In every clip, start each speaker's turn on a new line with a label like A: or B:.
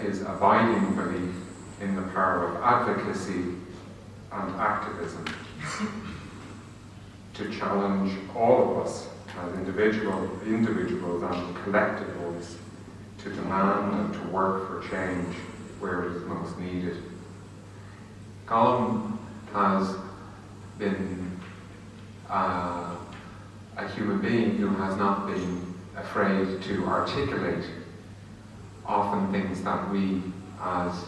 A: his abiding belief in the power of advocacy and activism to challenge all of us as individuals and collectives to demand and to work for change where it is most needed. Colm has been a human being who has not been afraid to articulate often things that we as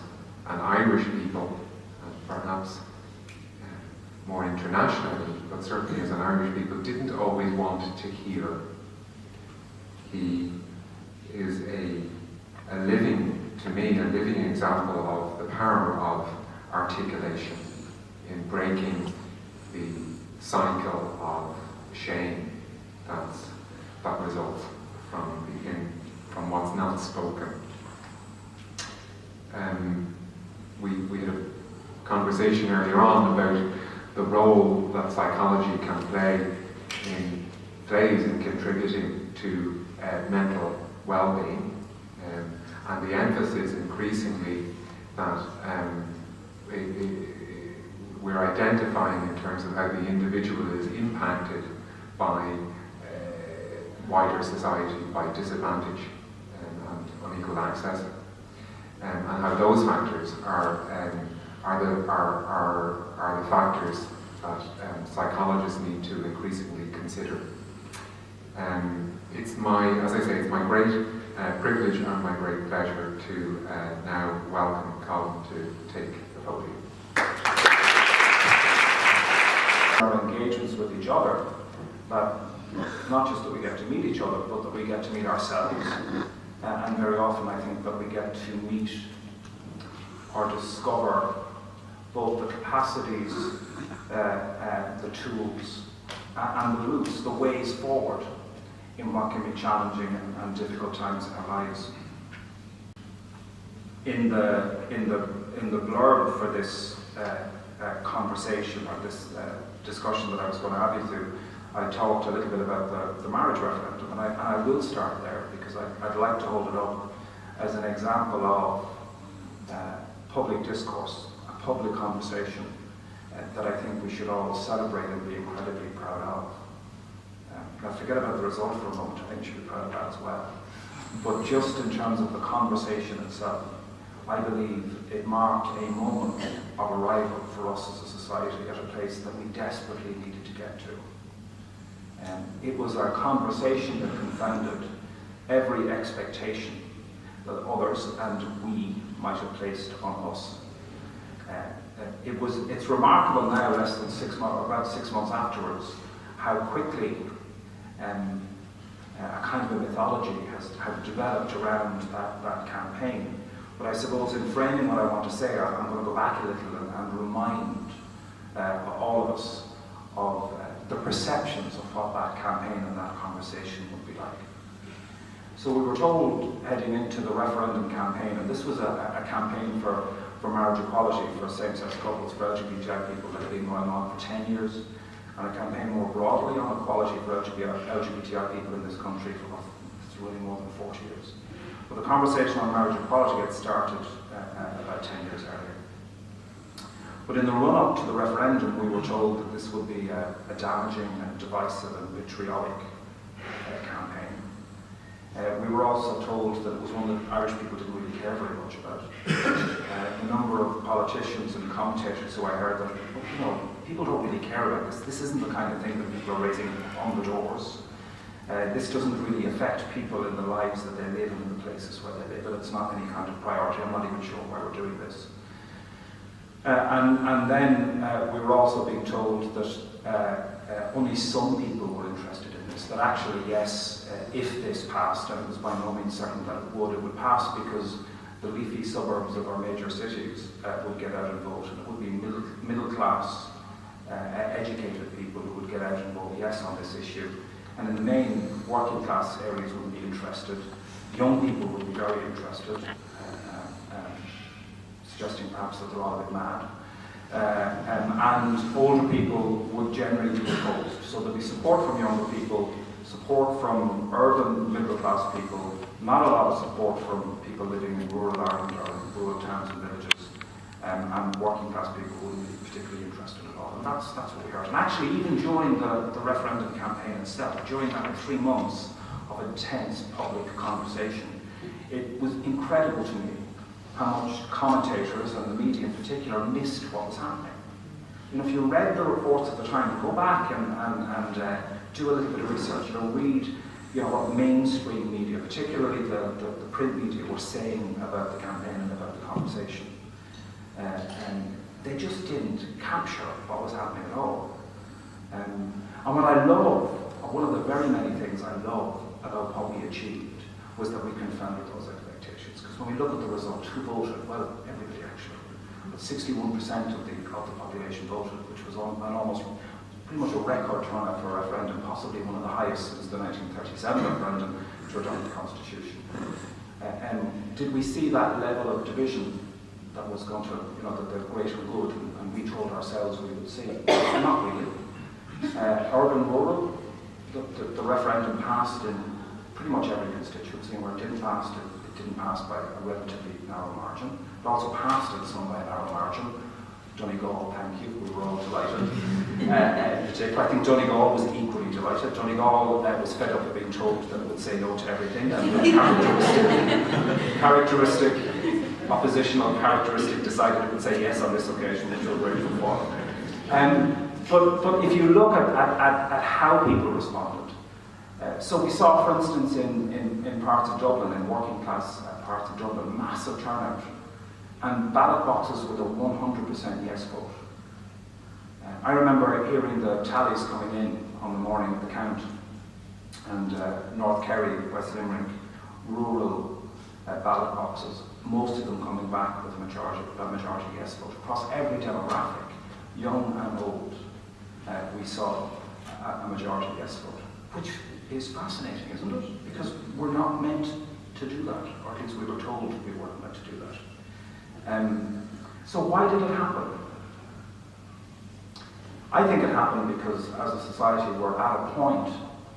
A: an Irish people, and perhaps more internationally, but certainly as an Irish people, didn't always want to hear. He is a living, to me, a living example of the power of articulation in breaking the cycle of shame that results from what's not spoken. We had a conversation earlier on about the role that psychology plays in contributing to mental well-being, and the emphasis increasingly that we're identifying in terms of how the individual is impacted by wider society, by disadvantage and unequal access, and how those factors are the factors that psychologists need to increasingly consider. It's my great privilege and my great pleasure to now welcome Colm to take the podium.
B: Our engagements with each other, that not just that we get to meet each other, but that we get to meet ourselves. And very often I think that we get to meet or discover both the capacities, the tools, and the routes, the ways forward in what can be challenging and difficult times in our lives. In the blurb for this conversation or this discussion that I was going to have you through, I talked a little bit about the marriage referendum, and I will start there because I'd like to hold it up as an example of public discourse, a public conversation that I think we should all celebrate and be incredibly proud of. Now forget about the result for a moment, I think we should be proud of that as well. But just in terms of the conversation itself, I believe it marked a moment of arrival for us as a society at a place that we desperately needed to get to. It was a conversation that confounded every expectation that others and we might have placed on us. It's remarkable now, less than about 6 months afterwards, how quickly a kind of a mythology has developed around that campaign. But I suppose in framing what I want to say, I'm going to go back a little and remind all of us of the perceptions of what that campaign and that conversation would be like. So we were told heading into the referendum campaign, and this was a campaign for marriage equality for same-sex couples, for LGBTI people that had been going on for 10 years, and a campaign more broadly on equality for LGBTI people in this country for really more than 40 years. But the conversation on marriage equality had started about 10 years earlier. But in the run-up to the referendum, we were told that this would be a damaging and divisive and vitriolic campaign. We were also told that it was one that Irish people didn't really care very much about. A number of politicians and commentators who I heard that, people don't really care about this. This isn't the kind of thing that people are raising on the doors. This doesn't really affect people in the lives that they live and in the places where they live, and it's not any kind of priority. I'm not even sure why we're doing this. And then we were also being told that only some people were interested in this, that actually, yes, if this passed, and it was by no means certain that it would pass because the leafy suburbs of our major cities would get out and vote, and it would be middle-class, educated people who would get out and vote yes on this issue. And in the main, working-class areas would be interested. Young people would be very interested, suggesting perhaps that they're all a bit mad. And older people would generally be opposed. So there'd be support from younger people, support from urban middle-class people, not a lot of support from people living in rural Ireland or in rural towns and villages, and working class people wouldn't be particularly interested at all. And that's what we heard. And actually, even during the referendum campaign itself, during that 3 months of intense public conversation, it was incredible to me how much commentators and the media in particular missed what was happening. You know, if you read the reports at the time, go back and do a little bit of research, read, what the mainstream media, particularly the print media, were saying about the campaign and about the conversation. And they just didn't capture what was happening at all. And what I love, one of the very many things I love about what we achieved, was that we confounded those expectations. Because when we look at the result, who voted? Well, everybody actually. But 61% of the population voted, which was pretty much a record turnout for a referendum, possibly one of the highest since the 1937 referendum to adopt the Constitution. And did we see that level of division that was going to, the greater good, and we told ourselves we would see? Not really. Urban, rural, the referendum passed in pretty much every constituency, and where it didn't pass, it didn't pass by a relatively narrow margin. It also passed in some by a narrow margin. Donegal, thank you, we were all delighted. In particular, I think Donegal was equally delighted. Donegal was fed up with being told that it would say no to everything, and characteristic, oppositional characteristic decided it would say yes on this occasion, which we're grateful for. But if you look at how people responded, so we saw, for instance, in parts of Dublin, in working class parts of Dublin, massive turnout, and ballot boxes with a 100% yes vote. I remember hearing the tallies coming in on the morning of the count, and North Kerry, West Limerick, rural ballot boxes, most of them coming back with a majority yes vote. Across every demographic, young and old, we saw a majority yes vote, which is fascinating, isn't it? Because we're not meant to do that, or at least we were told we weren't meant to do that. So why did it happen? I think it happened because as a society we're at a point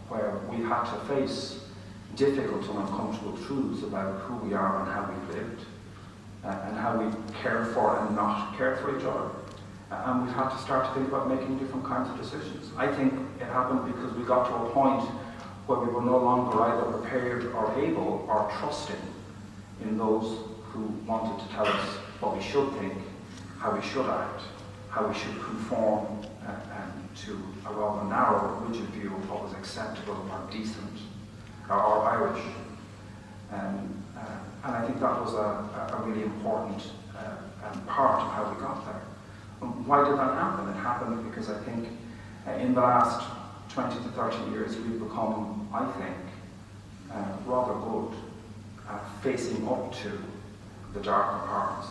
B: where we had to face difficult and uncomfortable truths about who we are and how we've lived, and how we cared for and not cared for each other. And we've had to start to think about making different kinds of decisions. I think it happened because we got to a point where we were no longer either prepared or able or trusting in those who wanted to tell us what we should think, how we should act, how we should conform to a rather narrow, rigid view of what was acceptable or decent or Irish. And I think that was a really important part of how we got there. And why did that happen? It happened because I think in the last 20 to 30 years we've become, I think, rather good at facing up to the darker parts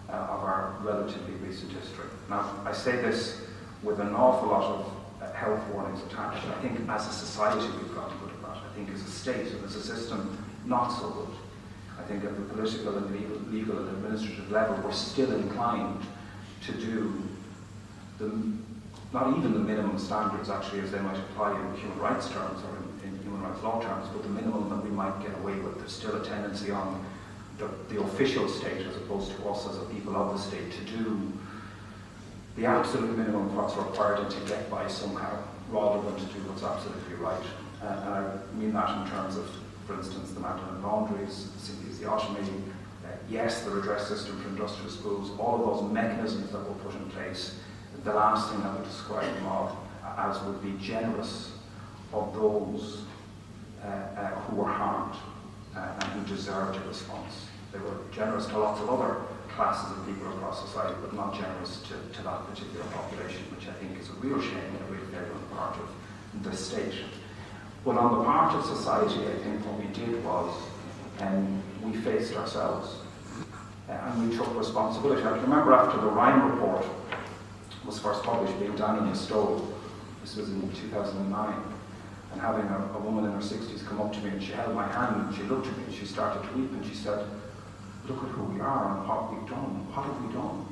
B: of our relatively recent history. Now, I say this with an awful lot of health warnings attached. I think as a society we've gotten good at that. I think as a state and as a system, not so good. I think at the political and legal and administrative level, we're still inclined to do not even the minimum standards actually as they might apply in human rights terms or in human rights law terms, but the minimum that we might get away with. There's still a tendency on the official state, as opposed to us as a people of the state, to do the absolute minimum of what's required and to get by somehow, rather than to do what's absolutely right. And I mean that in terms of, for instance, the Magdalen boundaries, episiotomy, yes, the redress system for industrial schools, all of those mechanisms that were put in place. The last thing I would describe them as would be generous of those who were harmed and who deserved a response. They were generous to lots of other classes of people across society, but not generous to that particular population, which I think is a real shame and a real failure on the part of the state. But on the part of society, I think what we did was we faced ourselves and we took responsibility. I remember after the Ryan report was first published, being down in the stove, this was in 2009, and having a woman in her 60s come up to me and she held my hand and she looked at me and she started to weep and she said, look at who we are and what we've done. What have we done?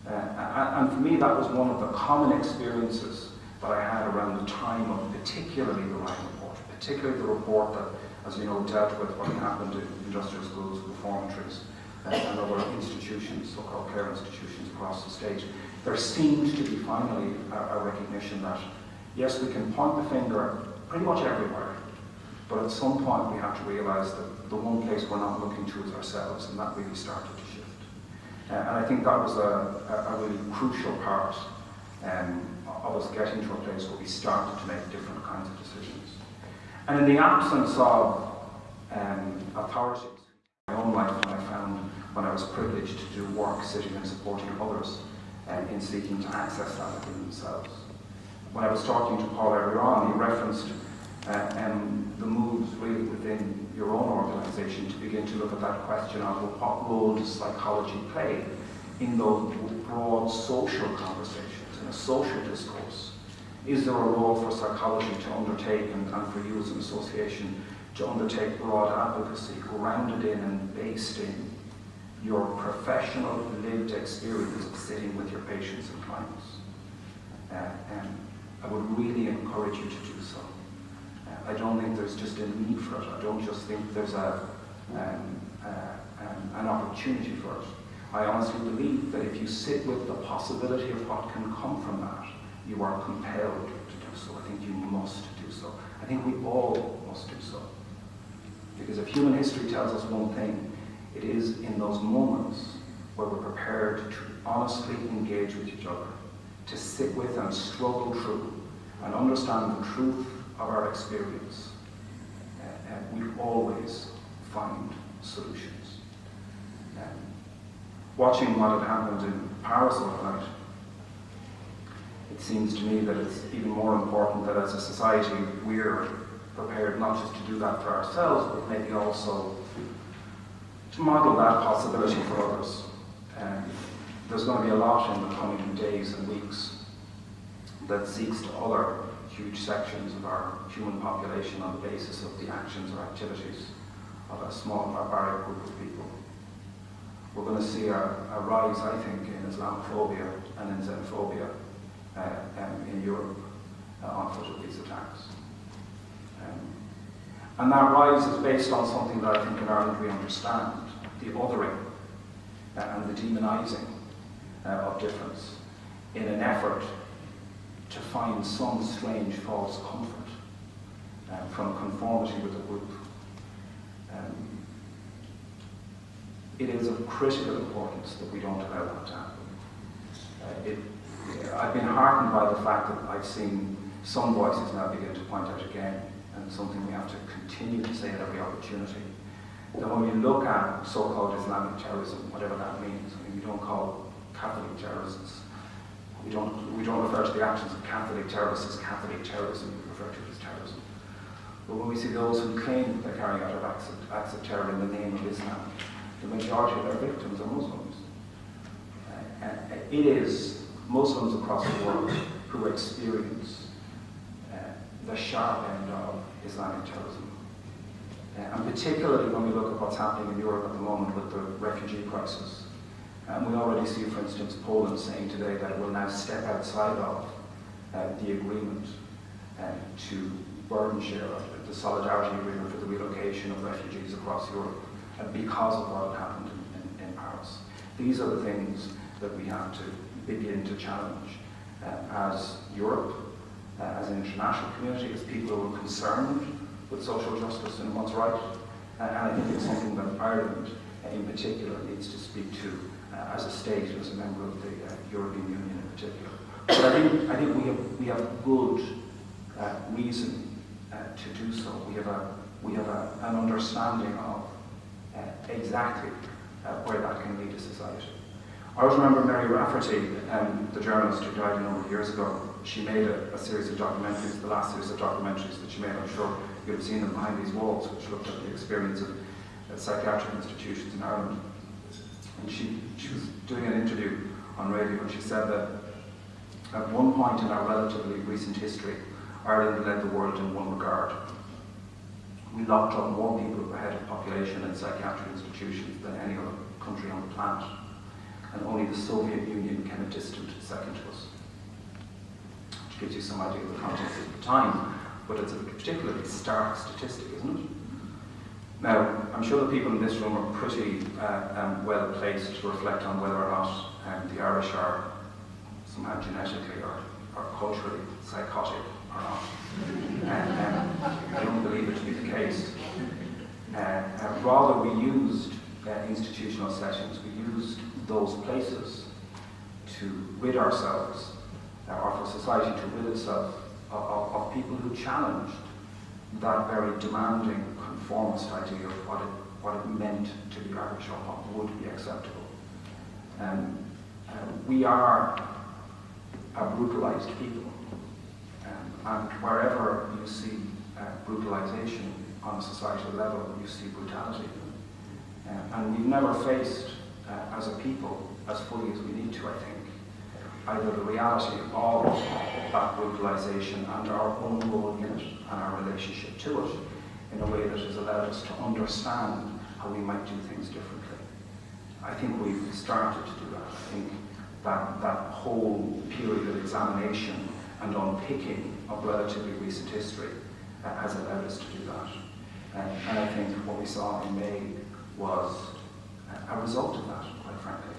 B: And for me, that was one of the common experiences that I had around the time of particularly the Ryan report, particularly the report that as you know, dealt with what happened in industrial schools, reformatories, and other institutions, so-called care institutions across the state, there seemed to be finally a recognition that, yes, we can point the finger pretty much everywhere, but at some point we have to realise that the one place we're not looking to is ourselves, and that really started to shift. And I think that was a really crucial part of us getting to a place where we started to make different kinds of decisions. And in the absence of authorities, in my own life, I found when I was privileged to do work sitting and supporting others in seeking to access that within themselves. When I was talking to Paul earlier on, he referenced the moves really within your own organisation to begin to look at that question of what role does psychology play in those broad social conversations, in a social discourse. Is there a role for psychology to undertake, and for you as an association, to undertake broad advocacy, grounded in and based in your professional lived experience of sitting with your patients and clients? I would really encourage you to do so. I don't think there's just a need for it. I don't just think there's an opportunity for it. I honestly believe that if you sit with the possibility of what can come from that, you are compelled to do so. I think you must do so. I think we all must do so. Because if human history tells us one thing, it is in those moments where we're prepared to honestly engage with each other, to sit with and struggle through and understand the truth of our experience, we always find solutions. Watching what had happened in Paris overnight, it seems to me that it's even more important that as a society we're prepared not just to do that for ourselves, but maybe also to model that possibility for others. There's going to be a lot in the coming days and weeks that seeks to other huge sections of our human population on the basis of the actions or activities of a small barbaric group of people. We're going to see a rise, I think, in Islamophobia and in xenophobia in Europe on foot of these attacks. And that rise is based on something that I think in Ireland we understand, the othering and the demonising of difference in an effort to find some strange false comfort from conformity with the group. It is of critical importance that we don't allow that to happen. I've been heartened by the fact that I've seen some voices now begin to point out again, and something we have to continue to say at every opportunity, that when we look at so-called Islamic terrorism, whatever that means, I mean, we don't call Catholic terrorists, we don't refer to the actions of Catholic terrorists as Catholic terrorism, we refer to it as terrorism. But when we see those who claim that they're carrying out acts of terror in the name of Islam, the majority of their victims are Muslims. It is Muslims across the world who experience the sharp end of Islamic terrorism. And particularly when we look at what's happening in Europe at the moment with the refugee crisis. And we already see, for instance, Poland saying today that it will now step outside of the agreement to burden share the solidarity agreement for the relocation of refugees across Europe because of what had happened in Paris. These are the things that we have to begin to challenge as Europe, as an international community, as people who are concerned with social justice and what's right. And I think it's something that Ireland in particular needs to speak to as a state, as a member of the European Union in particular. But I think we have good reason to do so. We have an understanding of exactly where that can lead a society. I always remember Mary Rafferty, the journalist who died a number of years ago. She made a series of documentaries, the last series of documentaries that she made, I'm sure you've seen them, Behind These Walls, which looked at the experience of psychiatric institutions in Ireland. And she was doing an interview on radio, and she said that at one point in our relatively recent history, Ireland led the world in one regard. We locked up more people per head of population in psychiatric institutions than any other country on the planet. And only the Soviet Union came a distant second to us. Which gives you some idea of the context of the time, but it's a particularly stark statistic, isn't it? sure the people in this room are pretty well placed to reflect on whether or not the Irish are somehow genetically or culturally psychotic or not. I don't believe it to be the case. Rather, we used institutional settings, we used those places to rid ourselves, or for society to rid itself of people who challenged that very demanding conformist idea of what it meant to be Irish or what would be acceptable. We are a brutalized people, and wherever you see brutalization on a societal level, you see brutality. And we've never faced, as a people, as fully as we need to, I think, either the reality of that brutalization and our own role in it and our relationship to it in a way that has allowed us to understand how we might do things differently. I think we've started to do that. I think that whole period of examination and unpicking of relatively recent history has allowed us to do that. And I think what we saw in May was a result of that, quite frankly.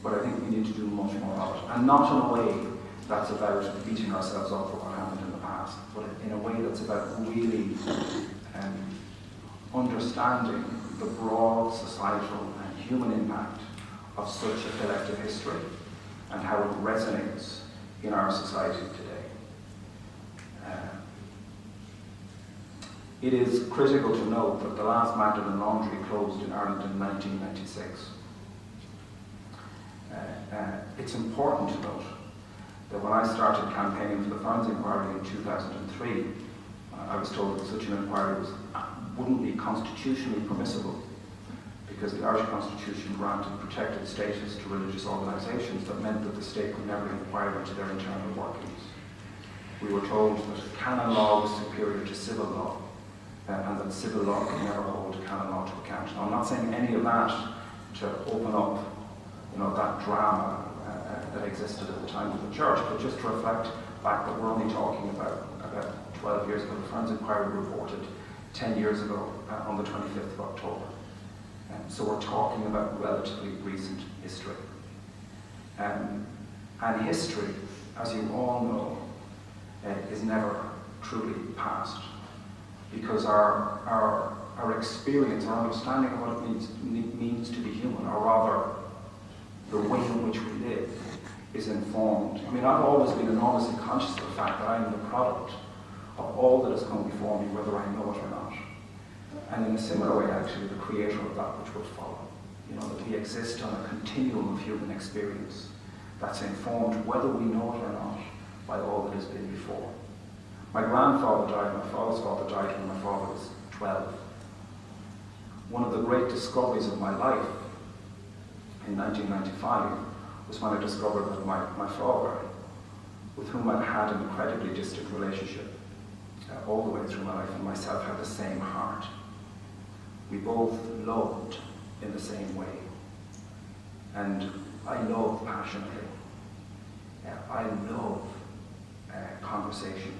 B: But I think we need to do much more of it. And not in a way that's about beating ourselves up for what happened in the past, but in a way that's about really understanding the broad societal and human impact of such a collective history and how it resonates in our society today. It is critical to note that the last Magdalen laundry closed in Ireland in 1996. It's important to note that when I started campaigning for the Ferns Inquiry in 2003, I was told that such an inquiry wouldn't be constitutionally permissible because the Irish Constitution granted protected status to religious organisations that meant that the state could never inquire into their internal workings. We were told that canon law was superior to civil law, and that civil law could never hold canon law to account. Now, I'm not saying any of that to open up, that drama that existed at the time of the church, but just to reflect back that we're only talking about 12 years ago. The Ferns Inquiry reported 10 years ago on the 25th of October. So we're talking about relatively recent history. And history, as you all know, is never truly past, because our experience, our understanding of what it means to be human, or rather the way in which we live, is informed. I mean, I've always been enormously conscious of the fact that I am the product of all that has come before me, whether I know it or not. And in a similar way, actually, the creator of that which would follow. That we exist on a continuum of human experience that's informed, whether we know it or not, by all that has been before. My grandfather died, my father's father died when my father was 12. One of the great discoveries of my life in 1995 was when I discovered that my father, with whom I'd had an incredibly distant relationship all the way through my life, and myself had the same heart. We both loved in the same way. And I love passionately. I love conversation.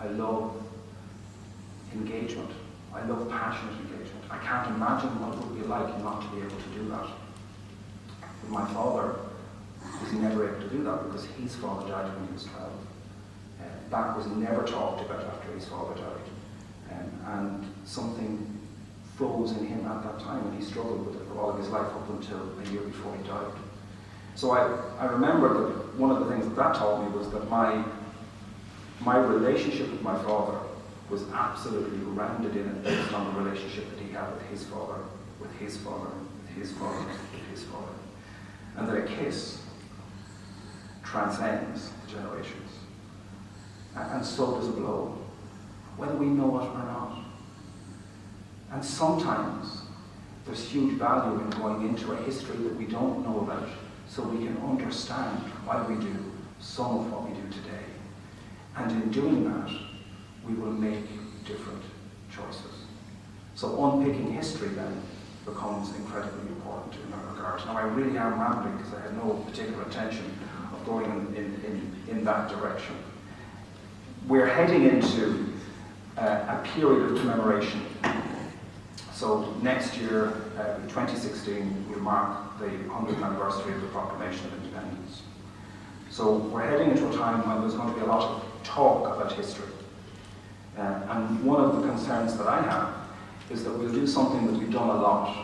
B: I love engagement. I love passionate engagement. I can't imagine what it would be like not to be able to do that. But my father was never able to do that because his father died when he was 12. That was never talked about after his father died. And something froze in him at that time, and he struggled with it for all of his life up until a year before he died. So I remember that one of the things that taught me was that my relationship with my father was absolutely grounded in it based on the relationship that he had with his father, with his father, with his father, with his father. And that a kiss transcends the generations. And so does a blow, whether we know it or not. And sometimes there's huge value in going into a history that we don't know about so we can understand why we do some of what we do today. And in doing that, we will make different choices. So unpicking history then becomes incredibly important in that regard. Now I really am rambling because I had no particular intention of going in that direction. We're heading into a period of commemoration So next year, 2016, will mark the 100th anniversary of the Proclamation of Independence. So we're heading into a time when there's going to be a lot of talk about history. And one of the concerns that I have is that we'll do something that we've done a lot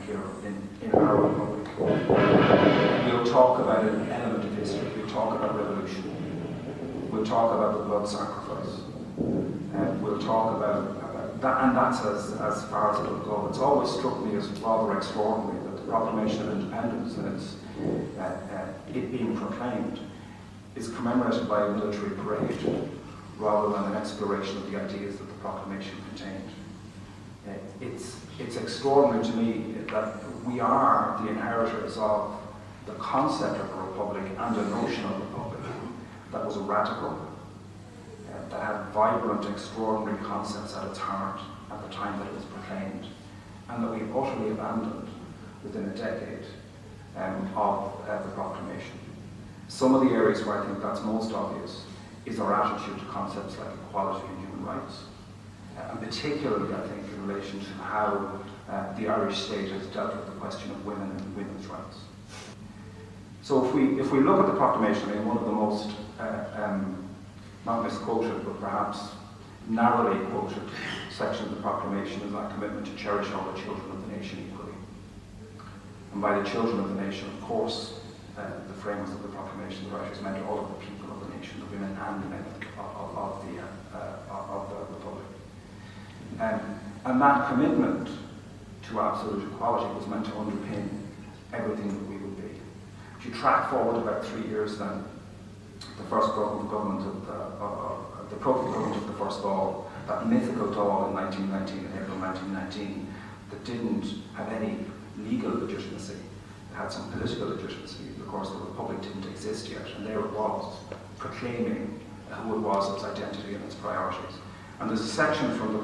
B: here in our republic. We'll talk about an element of history. We'll talk about revolution. We'll talk about the blood sacrifice. We'll talk about that, and that's as far as it'll go. It's always struck me as rather extraordinary that the Proclamation of Independence and it being proclaimed is commemorated by a military parade rather than an exploration of the ideas that the proclamation contained. It's extraordinary to me that we are the inheritors of the concept of a republic and a notion of a republic that was radical, that had vibrant, extraordinary concepts at its heart at the time that it was proclaimed, and that we utterly abandoned within a decade of the proclamation. Some of the areas where I think that's most obvious is our attitude to concepts like equality and human rights, and particularly, I think, in relation to how the Irish state has dealt with the question of women and women's rights. So if we look at the proclamation, I mean, one of the most, not misquoted, but perhaps narrowly quoted section of the proclamation is that commitment to cherish all the children of the nation equally. And by the children of the nation, of course, the framers of the proclamation, the writers, meant all of the people of the nation, the women and the men of the republic. And that commitment to absolute equality was meant to underpin everything that we would be. If you track forward about 3 years, then the first government of the Proclamation government of the first Dáil, that mythical Dáil in 1919, in April 1919, that didn't have any legal legitimacy. It had some political legitimacy. Of course, the Republic didn't exist yet, and there it was, proclaiming who it was, its identity and its priorities. And there's a section from the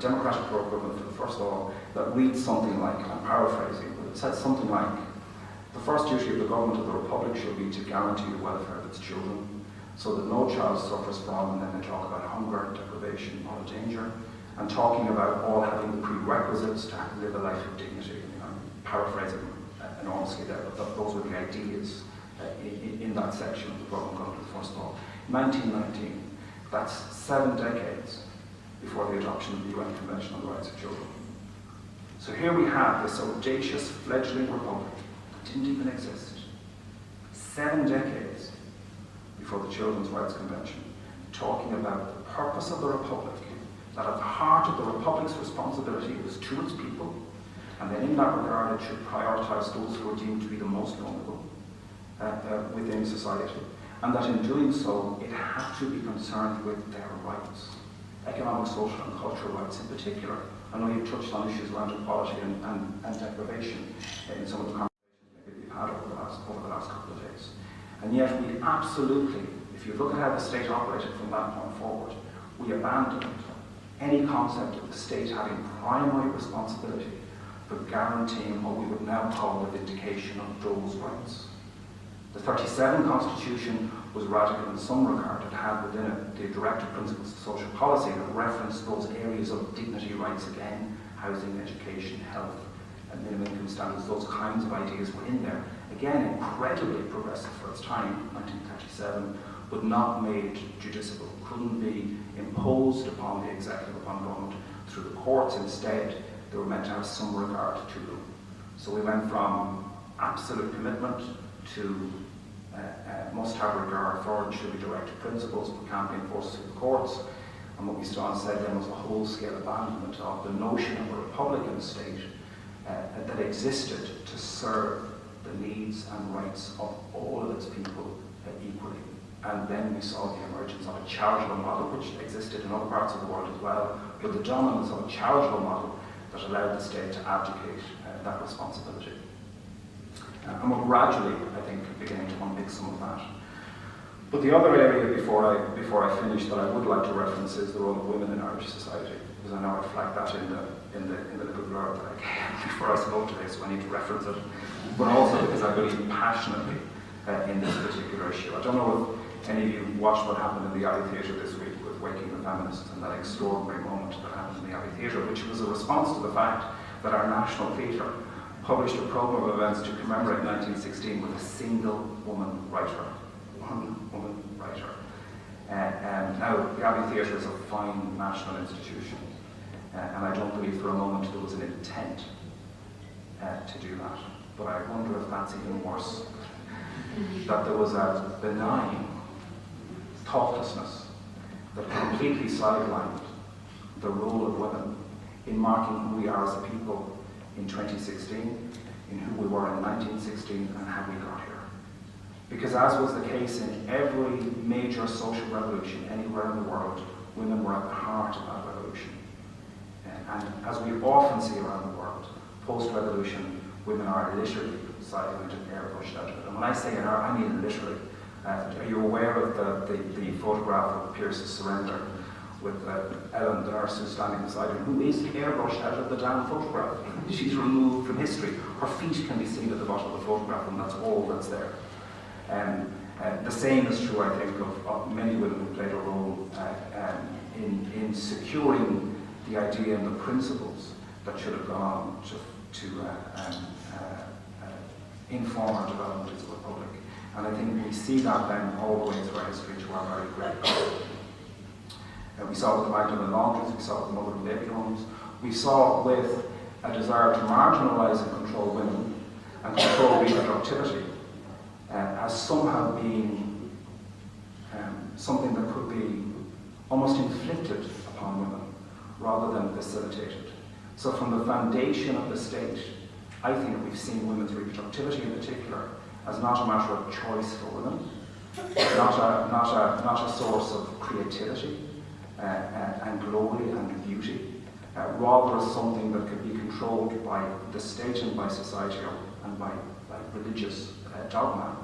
B: Democratic Programme for the first Dáil that reads something like, I'm paraphrasing, but it says something like, the first duty of the government of the Republic shall be to guarantee the welfare of its children, so that no child suffers from, and then they talk about hunger, deprivation, or danger, and talking about all having the prerequisites to live a life of dignity. I'm paraphrasing enormously there, but those were the ideas in that section of the Programme of the first Dáil. 1919, that's 7 decades before the adoption of the UN Convention on the Rights of Children. So here we have this audacious fledgling republic that didn't even exist. 7 decades before the Children's Rights Convention, talking about the purpose of the republic, that at the heart of the republic's responsibility was to its people, and then in that regard it should prioritise those who are deemed to be the most vulnerable within society, and that in doing so it had to be concerned with their rights, economic, social and cultural rights in particular. I know you've touched on issues around equality and deprivation in some of the conversations maybe we've had over the last couple of days. And yet we absolutely, if you look at how the state operated from that point forward, we abandoned any concept of the state having primary responsibility for guaranteeing what we would now call the vindication of those rights. The 37 Constitution was radical in some regard. It had within it the directive principles of social policy that referenced those areas of dignity rights again, housing, education, health, and minimum income standards. Those kinds of ideas were in there. Again, incredibly progressive for its time, 1937, but not made judiciable, couldn't be imposed upon the executive, upon government through the courts. Instead, they were meant to have some regard to them. So we went from absolute commitment to must have regard for and should be directive principles, but can't be enforced through the courts. And what we saw and said then was a whole-scale abandonment of the notion of a republican state that existed to serve the needs and rights of all of its people equally. And then we saw the emergence of a charitable model, which existed in other parts of the world as well, but the dominance of a charitable model that allowed the state to abdicate that responsibility. And we're gradually, I think, beginning to unpick some of that. But the other area before I finish that I would like to reference is the role of women in Irish society, because I know I flagged that in the little blurb that I gave before I spoke today, so I need to reference it. But also because I believe passionately in this particular issue. I don't know if any of you watched what happened in the Alley Theatre this week with Waking the Feminists and that extraordinary moment that happened in the Abbey Theatre, which was a response to the fact that our National Theatre published a programme of events to commemorate 1916 with a single woman writer. One woman writer. Now, the Abbey Theatre is a fine national institution, and I don't believe for a moment there was an intent to do that. But I wonder if that's even worse. That there was a benign thoughtlessness that completely sidelined the role of women in marking who we are as a people in 2016, in who we were in 1916, and how we got here. Because as was the case in every major social revolution anywhere in the world, women were at the heart of that revolution. And as we often see around the world, post-revolution, women are literally sidelined and airbrushed out of it. And when I say I mean literally. Are you aware of the photograph of Pierce's surrender with Ellen, the nurse who's standing beside her, who is airbrushed out of the damn photograph? She's removed from history. Her feet can be seen at the bottom of the photograph, and that's all that's there. The same is true, I think, of many women who played a role in securing the idea and the principles that should have gone on to inform our development as a republic. And I think we see that then all the way through our history to our very great past. We saw with the Magdalen Laundries, we saw with the Mother and Baby Homes, we saw with a desire to marginalise and control women and control reproductivity as somehow being something that could be almost inflicted upon women rather than facilitated. So from the foundation of the state, I think we've seen women's reproductivity in particular as not a matter of choice for women, not a source of creativity and glory and beauty, rather as something that could be controlled by the state and by society and by religious dogma,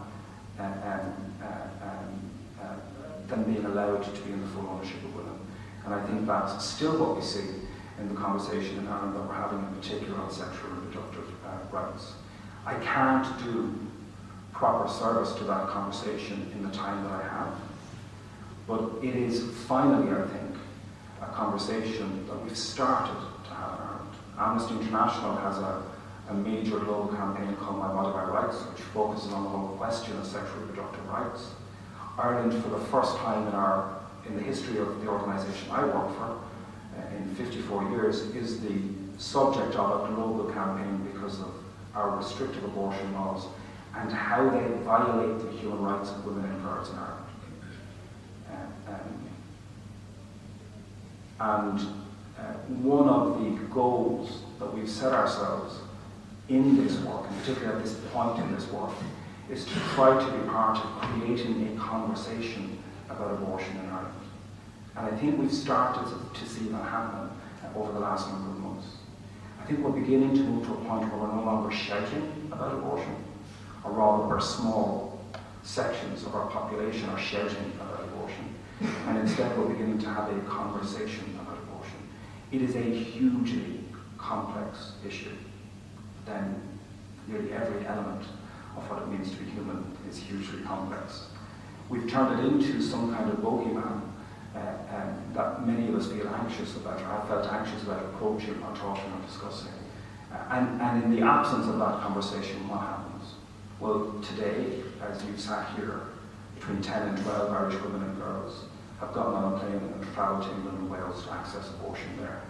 B: than being allowed to be in the full ownership of women. And I think that's still what we see in the conversation in Ireland that we're having, in particular on sexual and reproductive rights. I can't do proper service to that conversation in the time that I have, but it is finally, I think, a conversation that we've started to have in Ireland. Amnesty International has a major global campaign called My Body, My Rights, which focuses on the whole question of sexual and reproductive rights. Ireland, for the first time in the history of the organisation I work for, in 54 years, is the subject of a global campaign because of our restrictive abortion laws and how they violate the human rights of women and girls in Ireland. One of the goals that we've set ourselves in this work, and particularly at this point in this work, is to try to be part of creating a conversation about abortion in Ireland. And I think we've started to see that happen over the last number of months. I think we're beginning to move to a point where we're no longer shouting about abortion, or rather where small sections of our population are shouting about abortion, and instead we're beginning to have a conversation about abortion. It is a hugely complex issue. Then nearly every element of what it means to be human is hugely complex. We've turned it into some kind of bogeyman that many of us feel anxious about, or have felt anxious about approaching or talking or discussing. And in the absence of that conversation, what happens? Well, today, as you've sat here, between 10 and 12 Irish women and girls have gotten on a plane and travelled to England and Wales to access abortion there.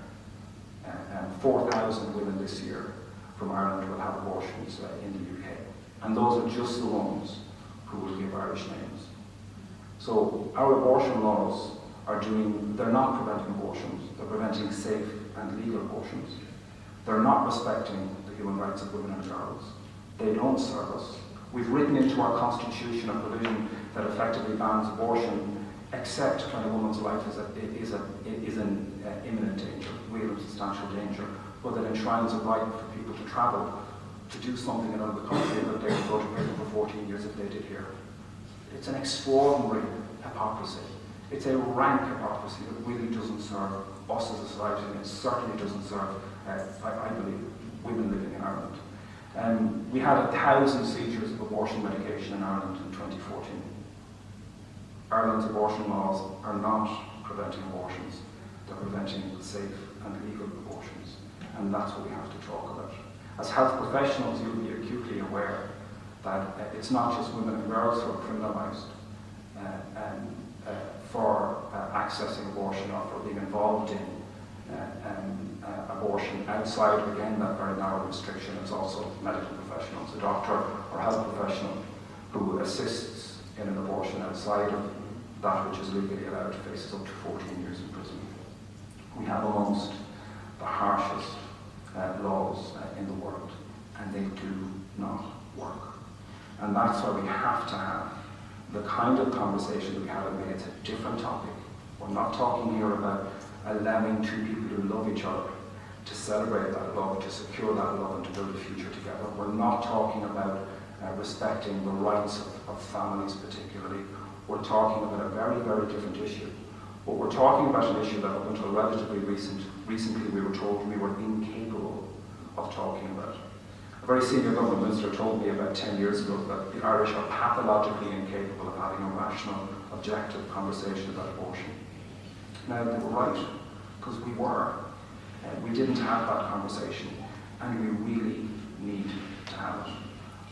B: 4,000 women this year from Ireland will have abortions in the UK. And those are just the ones who will give Irish names. So our abortion laws they're not preventing abortions, they're preventing safe and legal abortions. They're not respecting the human rights of women and girls. They don't serve us. We've written into our constitution a provision that effectively bans abortion, except when a woman's life is in imminent danger, real and substantial danger, but that enshrines a right for people to travel to do something in another country that they would go to prison for 14 years if they did here. It's an extraordinary hypocrisy. It's a rank hypocrisy that really doesn't serve us as a society, and it certainly doesn't serve, I believe, women living in Ireland. We had 1,000 seizures of abortion medication in Ireland in 2014. Ireland's abortion laws are not preventing abortions. They're preventing safe and legal abortions. And that's what we have to talk about. As health professionals, you'll be acutely aware that it's not just women and girls who are criminalised for accessing abortion or for being involved in abortion outside, again, that very narrow restriction. It's also medical professionals, a doctor or health professional who assists in an abortion outside of that which is legally allowed faces up to 14 years in prison. We have amongst the harshest laws in the world, and they do not work. And that's why we have to have the kind of conversation that we have in May. It's a different topic. We're not talking here about allowing two people who love each other to celebrate that love, to secure that love, and to build a future together. We're not talking about respecting the rights of families particularly. We're talking about a very, very different issue. But we're talking about an issue that up until relatively recently we were told we were incapable of talking about. A very senior government minister told me about 10 years ago that the Irish are pathologically incapable of having a rational, objective conversation about abortion. Now, they were right, because we were. We didn't have that conversation, and we really need to have it.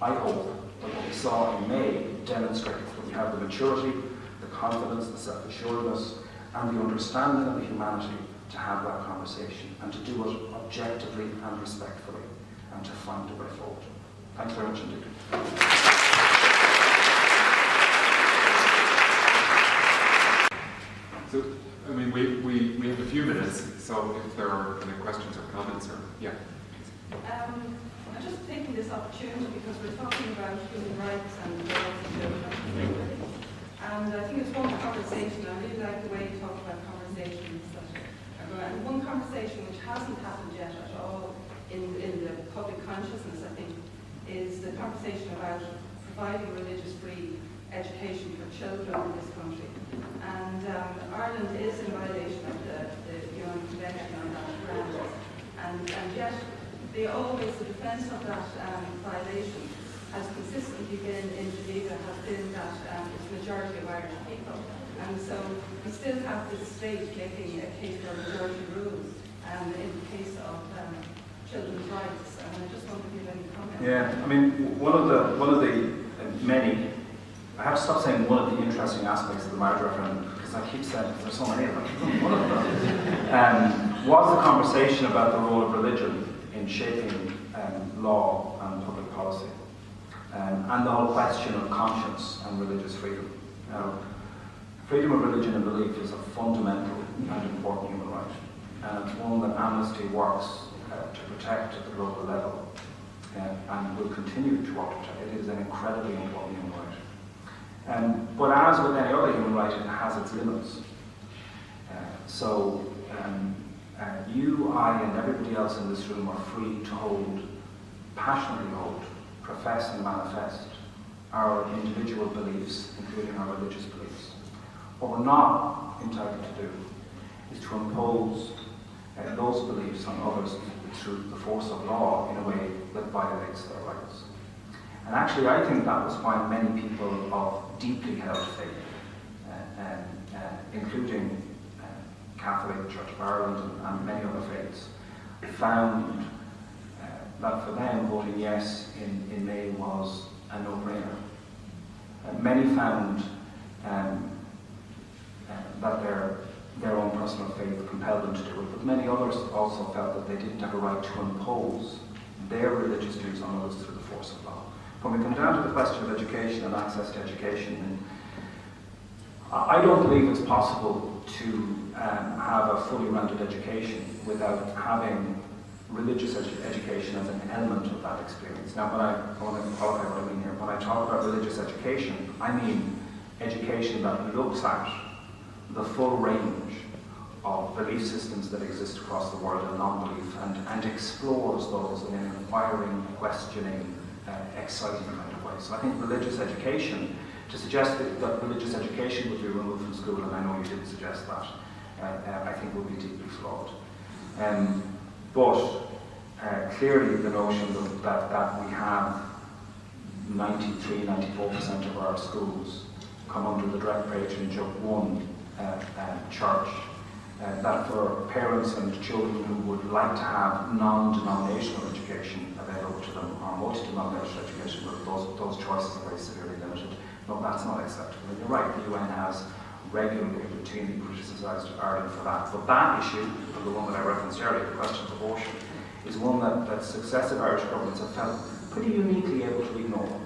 B: I hope that what we saw in May demonstrates that we have the maturity, the confidence, the self-assuredness, and the understanding of the humanity to have that conversation and to do it objectively and respectfully and to find a way forward. Thanks very much indeed.
A: So, I mean, we have a few minutes, so if there are any questions or comments, or yeah.
C: I'm just taking this opportunity because we're talking about human rights and the rights of children. And I think it's one conversation. I really like the way you talk about conversations. And one conversation which hasn't happened yet at all in the public consciousness, I think, is the conversation about providing religious-free education for children in this country. And Ireland is in violation of the UN Convention on that ground. And yet, the defence of that violation has consistently been in Geneva, has been that it's the majority of Irish people. And so we still have this state making a case for majority rules in the case of children's rights. And I just want to give any comment.
B: Yeah, I mean, one of the many, I have to stop saying one of the interesting aspects of the marriage referendum, because I keep saying there's so many of them. One of them was the conversation about the role of religion in shaping law and public policy, and the whole question of conscience and religious freedom. Now, freedom of religion and belief is a fundamental and important human right, and it's one that Amnesty works to protect at the global level, and will continue to work to protect. It is an incredibly important human right. But as with any other human right, it has its limits. So you, I, and everybody else in this room are free to hold, passionately hold, profess and manifest our individual beliefs, including our religious beliefs. What we're not entitled to do is to impose those beliefs on others through the force of law in a way that violates their rights. And actually, I think that was why many people of deeply held faith, including Catholic, Church of Ireland, and many other faiths, found that for them voting yes in May was a no-brainer. Many found that their own personal faith compelled them to do it, but many others also felt that they didn't have a right to impose their religious views on others through the force of law. When we come down to the question of education and access to education, I don't believe it's possible to have a fully rounded education without having religious education as an element of that experience. Now, I want to qualify what I mean here. When I talk about religious education, I mean education that looks at the full range of belief systems that exist across the world and non-belief, and explores those in an inquiring, questioning, exciting kind of way. So I think religious education, to suggest that religious education would be removed from school, and I know you didn't suggest that, I think would be deeply flawed. But clearly the notion that we have 93-94% of our schools come under the direct patronage of one church, that for parents and children who would like to have non-denominational education available to them, or multi-denominational education, those choices are very severely limited. No, that's not acceptable. And you're right, the UN has regularly, routinely criticised Ireland for that. But that issue, the one that I referenced earlier, the question of abortion, is one that successive Irish governments have felt pretty uniquely able to ignore.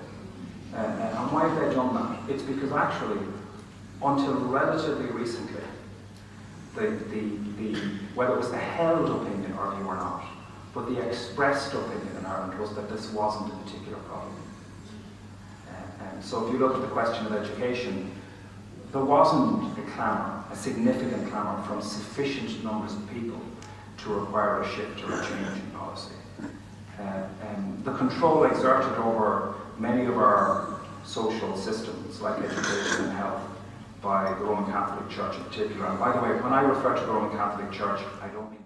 B: And why have they done that? It's because actually, until relatively recently, whether it was the held opinion or you or not, but the expressed opinion in Ireland was that this wasn't a particular problem. And so if you look at the question of education, there wasn't a clamour, a significant clamour from sufficient numbers of people to require a shift or a change in policy. The control exerted over many of our social systems, like education and health, by the Roman Catholic Church in particular. And by the way, when I refer to the Roman Catholic Church, I don't mean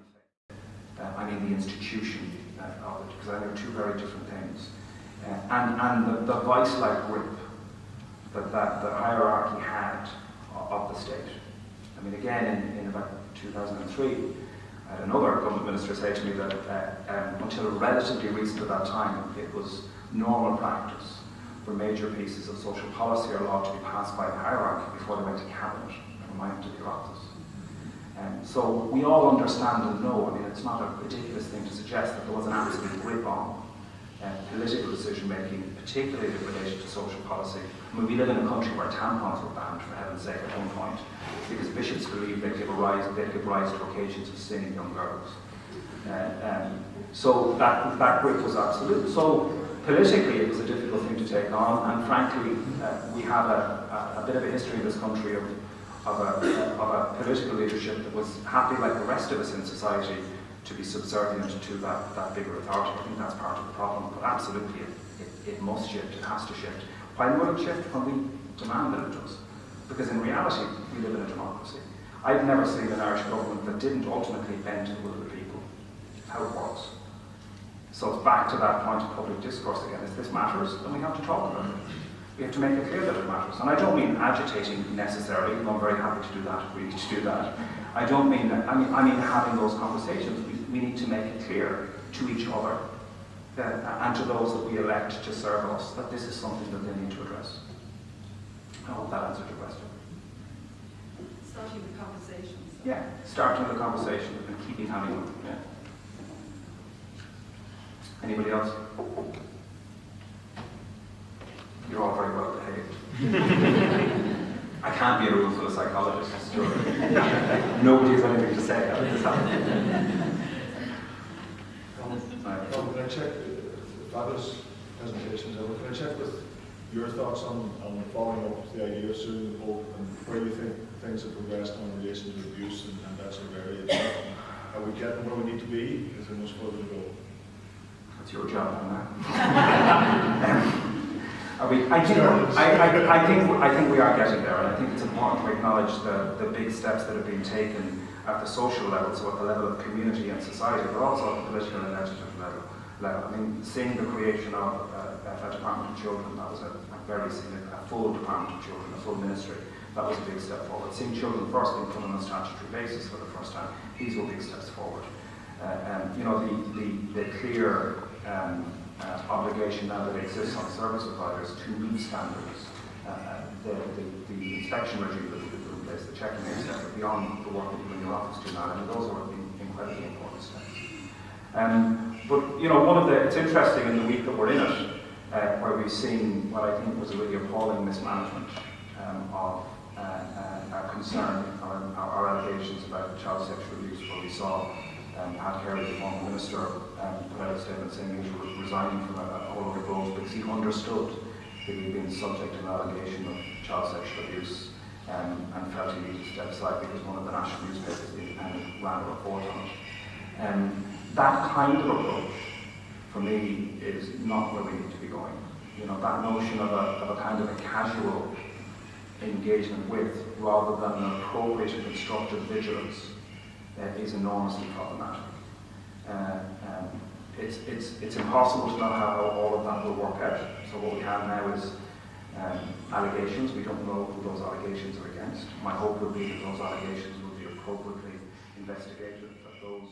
B: the faith. I mean the institution of it, because I think they're two very different things. And the vice-like grip that the hierarchy had of the state. I mean, again, in about 2003, I had another government minister say to me that until relatively recent at that time, it was normal practice for major pieces of social policy or law to be passed by the hierarchy before they went to cabinet, never mind to the office. So we all understand and know, I mean, it's not a ridiculous thing to suggest that there was an absolute grip on political decision-making, particularly in relation to social policy. I mean, we live in a country where tampons were banned, for heaven's sake, at one point, because bishops believed they'd give rise to occasions of sinning young girls. So that grip was absolute. So politically, it was a difficult thing to take on, and frankly, we have a bit of a history in this country of a political leadership that was happy, like the rest of us in society, to be subservient to that bigger authority. I think that's part of the problem, but absolutely it must shift, it has to shift. Why would it shift? When we demand that it does. Because in reality, we live in a democracy. I've never seen an Irish government that didn't ultimately bend to the will of the people. How it works. So it's back to that point of public discourse again. If this matters, then we have to talk about it. We have to make it clear that it matters. And I don't mean agitating necessarily, though I'm very happy to do that if we need to do that. I don't mean that. I mean having those conversations. We need to make it clear to each other and to those that we elect to serve us that this is something that they need to address. I hope that answered your question.
C: Starting the conversation. So.
B: Yeah, starting the conversation and keeping having them. Yeah. Anybody else? You're all very well behaved. I can't be a room full of psychologists. Sure. Nobody has anything to say about this happening.
D: Can I check, fabulous presentations, can I check with your thoughts on following up the idea of suing the Pope and where you think things have progressed in relation to abuse and that sort of area? Are we getting where we need to be? Is there much further to go?
B: That's your job, I think we are getting there, and I think it's important to acknowledge the big steps that have been taken at the social level, so at the level of community and society, but also at the political and legislative level. I mean, seeing the creation of a Department of Children, that was a very significant, a full Department of Children, a full ministry, that was a big step forward. Seeing children first being put on a statutory basis for the first time, these were big steps forward. You know, the clear obligation now that exists on service providers to meet standards, the inspection regime that we put in place, the checking, etc., beyond the work that you in your office do now, and those are incredibly important steps. But you know, it's interesting in the week that we're in it, where we've seen what I think was a really appalling mismanagement of our concern, our allegations about child sexual abuse, where we saw Pat Carey, the former minister, put out a statement saying he was resigning from a whole other post because he understood that he'd been subject to an allegation of child sexual abuse and felt he needed to step aside because one of the national newspapers, The Independent, ran a report on it. That kind of approach, for me, is not where we need to be going. You know, that notion of a kind of a casual engagement with, rather than an appropriate and constructive vigilance, is enormously problematic. It's impossible to know how all of that will work out. So what we have now is allegations. We don't know who those allegations are against. My hope would be that those allegations will be appropriately investigated, that those